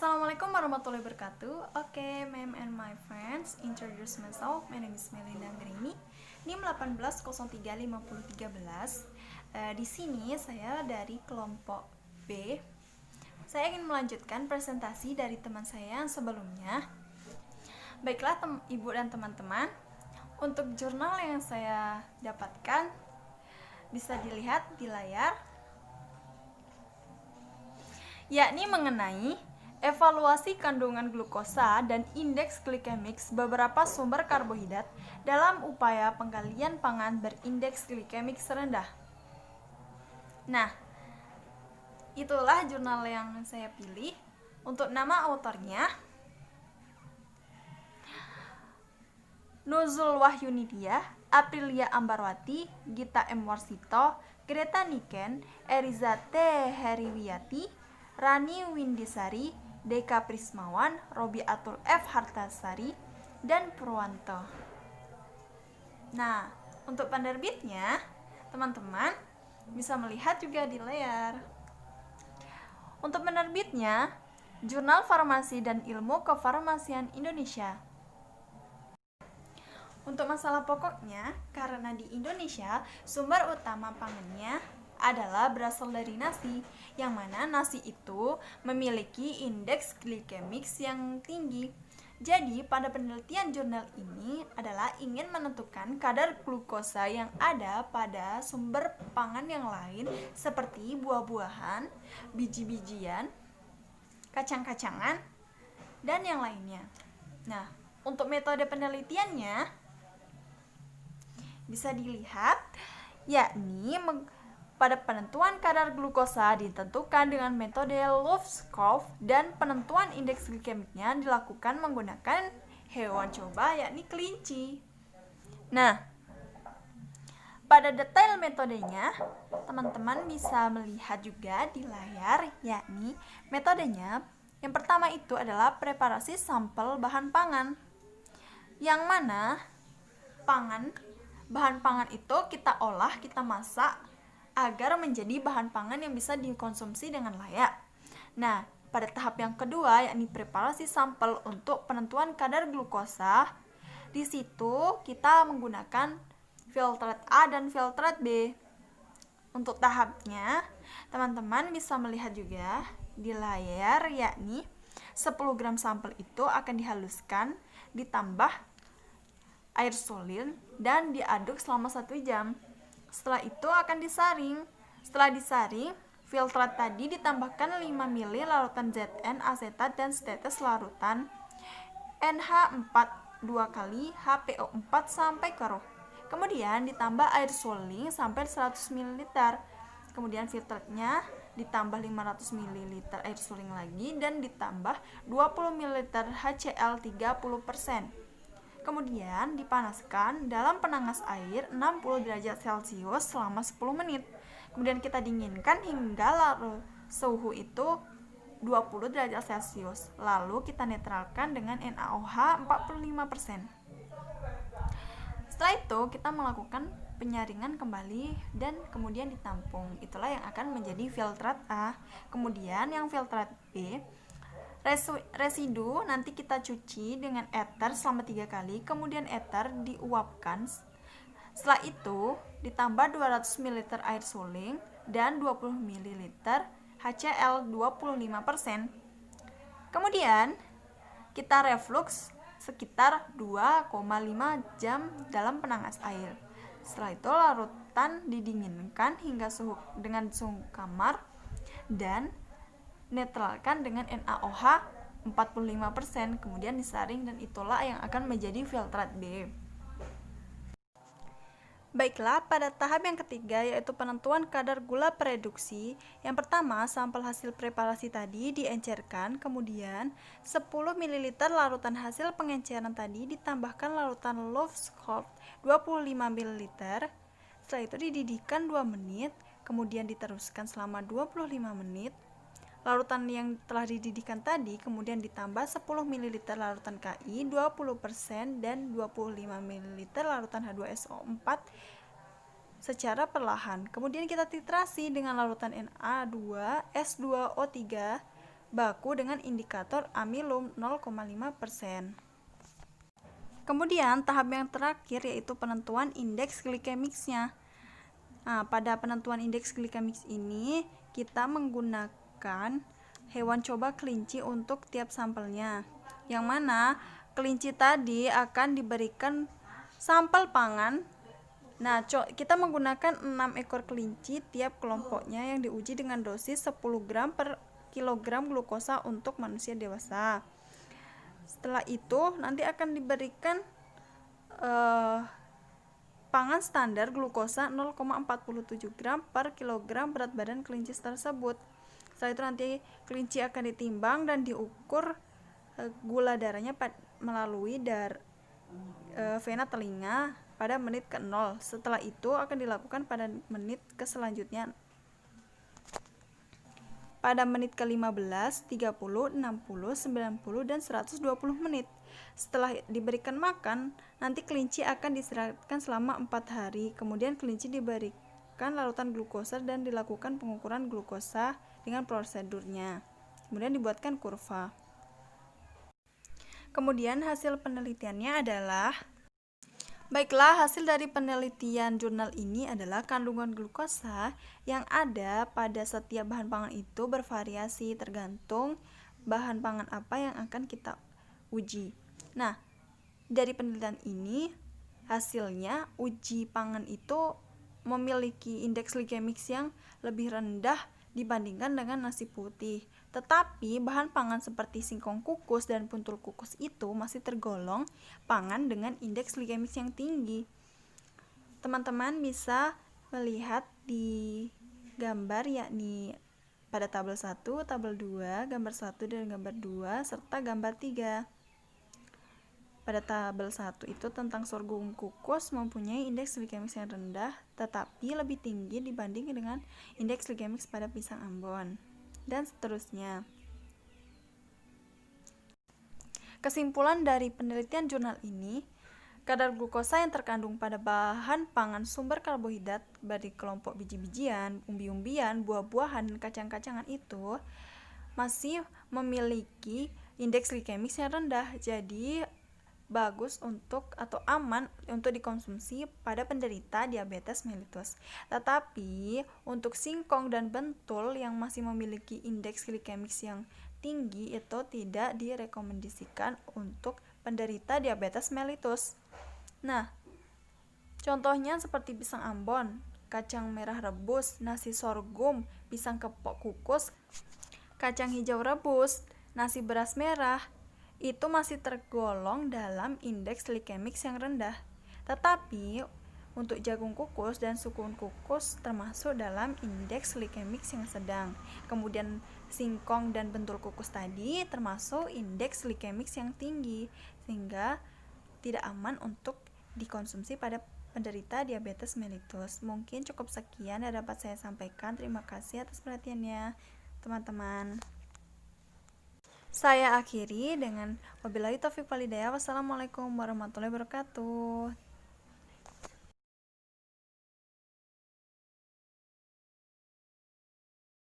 Assalamualaikum warahmatullahi wabarakatuh. Okay, ma'am and my friends, introduce myself. My name is Melinda Anggraini. NIM 18035013. Di sini saya dari kelompok B. Saya ingin melanjutkan presentasi dari teman saya yang sebelumnya. Baiklah, ibu dan teman-teman, untuk jurnal yang saya dapatkan bisa dilihat di layar, yakni mengenai evaluasi kandungan glukosa dan indeks glikemik beberapa sumber karbohidrat dalam upaya penggalian pangan berindeks glikemik rendah. Nah, itulah jurnal yang saya pilih. Untuk nama autornya, Nuzul Wahyunidia, Aprilia Ambarwati, Gita M. Warsito, Greta Niken, Eriza T. Heriwiyati, Rani Windisari, Deka Prismawan, Robiatul F. Hartasari, dan Purwanto. Nah, untuk penerbitnya, teman-teman bisa melihat juga di layar. Untuk penerbitnya, Jurnal Farmasi dan Ilmu Kefarmasian Indonesia. Untuk masalah pokoknya, karena di Indonesia sumber utama pangannya adalah berasal dari nasi, yang mana nasi itu memiliki indeks glikemik yang tinggi. Jadi, pada penelitian jurnal ini adalah ingin menentukan kadar glukosa yang ada pada sumber pangan yang lain seperti buah-buahan, biji-bijian, kacang-kacangan, dan yang lainnya. Nah, untuk metode penelitiannya bisa dilihat, yakni pada penentuan kadar glukosa ditentukan dengan metode Loeff's curve dan penentuan indeks glikemiknya dilakukan menggunakan hewan coba, yakni kelinci. Nah, pada detail metodenya, teman-teman bisa melihat juga di layar, yakni metodenya yang pertama itu adalah preparasi sampel bahan pangan, yang mana bahan pangan itu kita olah, kita masak agar menjadi bahan pangan yang bisa dikonsumsi dengan layak. Nah, pada tahap yang kedua, yakni preparasi sampel untuk penentuan kadar glukosa, di situ kita menggunakan filtrat A dan filtrat B. Untuk tahapnya, teman-teman bisa melihat juga di layar, yakni 10 gram sampel itu akan dihaluskan, ditambah air solid, dan diaduk selama 1 jam. Setelah itu akan disaring. Setelah disaring, filtrat tadi ditambahkan 5 ml larutan ZN asetat dan setetes larutan NH4 2 kali HPO4 sampai keruh. Kemudian ditambah air suling sampai 100 ml. Kemudian filtratnya ditambah 500 ml air suling lagi dan ditambah 20 ml HCl 30%. Kemudian dipanaskan dalam penanas air 60 derajat Celcius selama 10 menit. Kemudian kita dinginkan hingga suhu itu 20 derajat Celcius. Lalu kita netralkan dengan NaOH 45%. Setelah itu kita melakukan penyaringan kembali dan kemudian ditampung. Itulah yang akan menjadi filtrat A. Kemudian yang filtrat B, residu nanti kita cuci dengan ether selama 3 kali, kemudian ether diuapkan. Setelah itu ditambah 200 ml air suling dan 20 ml HCl 25%. Kemudian kita reflux sekitar 2,5 jam dalam penanas air. Setelah itu larutan didinginkan hingga dengan suhu kamar dan netralkan dengan NaOH 45%, kemudian disaring, dan itulah yang akan menjadi filtrat B. Baiklah, pada tahap yang ketiga yaitu penentuan kadar gula pereduksi. Yang pertama, sampel hasil preparasi tadi diencerkan, kemudian 10 ml larutan hasil pengenceran tadi ditambahkan larutan Loeff's curve 25 ml. Setelah itu dididihkan 2 menit, kemudian diteruskan selama 25 menit. Larutan yang telah dididihkan tadi kemudian ditambah 10 ml larutan Ki 20% dan 25 ml larutan H2SO4 secara perlahan. Kemudian kita titrasi dengan larutan Na2, S2O3 baku dengan indikator amilum 0,5%. Kemudian tahap yang terakhir yaitu penentuan indeks glikemiksnya. Nah, pada penentuan indeks glikemiks ini kita menggunakan hewan coba kelinci untuk tiap sampelnya, yang mana kelinci tadi akan diberikan sampel pangan. Nah, kita menggunakan 6 ekor kelinci tiap kelompoknya yang diuji dengan dosis 10 gram per kilogram glukosa untuk manusia dewasa. Setelah itu nanti akan diberikan pangan standar glukosa 0,47 gram per kilogram berat badan kelinci tersebut. Setelah itu nanti kelinci akan ditimbang dan diukur gula darahnya melalui vena telinga pada menit ke-0. Setelah itu akan dilakukan pada menit selanjutnya. Pada menit ke-15, 30, 60, 90, dan 120 menit. Setelah diberikan makan, nanti kelinci akan diistirahatkan selama 4 hari. Kemudian kelinci diberikan larutan glukosa dan dilakukan pengukuran glukosa dengan prosedurnya. Kemudian dibuatkan kurva. Kemudian hasil penelitiannya adalah baiklah, hasil dari penelitian jurnal ini adalah kandungan glukosa yang ada pada setiap bahan pangan itu bervariasi tergantung bahan pangan apa yang akan kita uji. Nah, dari penelitian ini hasilnya uji pangan itu memiliki indeks glikemiks yang lebih rendah dibandingkan dengan nasi putih. Tetapi bahan pangan seperti singkong kukus dan puntul kukus itu masih tergolong pangan dengan indeks glikemik yang tinggi. Teman-teman bisa melihat di gambar yakni pada tabel 1, tabel 2, gambar 1 dan gambar 2 serta gambar 3. Pada tabel 1 itu tentang sorghum kukus mempunyai indeks glikemik yang rendah tetapi lebih tinggi dibanding dengan indeks glikemik pada pisang Ambon, dan seterusnya. Kesimpulan dari penelitian jurnal ini, kadar glukosa yang terkandung pada bahan pangan sumber karbohidrat dari kelompok biji-bijian, umbi-umbian, buah-buahan, dan kacang-kacangan itu masih memiliki indeks glikemik yang rendah, jadi bagus untuk atau aman untuk dikonsumsi pada penderita diabetes mellitus. Tetapi untuk singkong dan bentul yang masih memiliki indeks glikemik yang tinggi itu tidak direkomendasikan untuk penderita diabetes mellitus. Nah, contohnya seperti pisang Ambon, kacang merah rebus, nasi sorghum, pisang kepok kukus, kacang hijau rebus, nasi beras merah, itu masih tergolong dalam indeks glikemik yang rendah. Tetapi untuk jagung kukus dan sukun kukus termasuk dalam indeks glikemik yang sedang. Kemudian singkong dan bentul kukus tadi termasuk indeks glikemik yang tinggi, sehingga tidak aman untuk dikonsumsi pada penderita diabetes mellitus. Mungkin cukup sekian yang dapat saya sampaikan. Terima kasih atas perhatiannya, teman-teman. Saya akhiri dengan wabillahi taufiq walhidayah. Wassalamualaikum warahmatullahi wabarakatuh.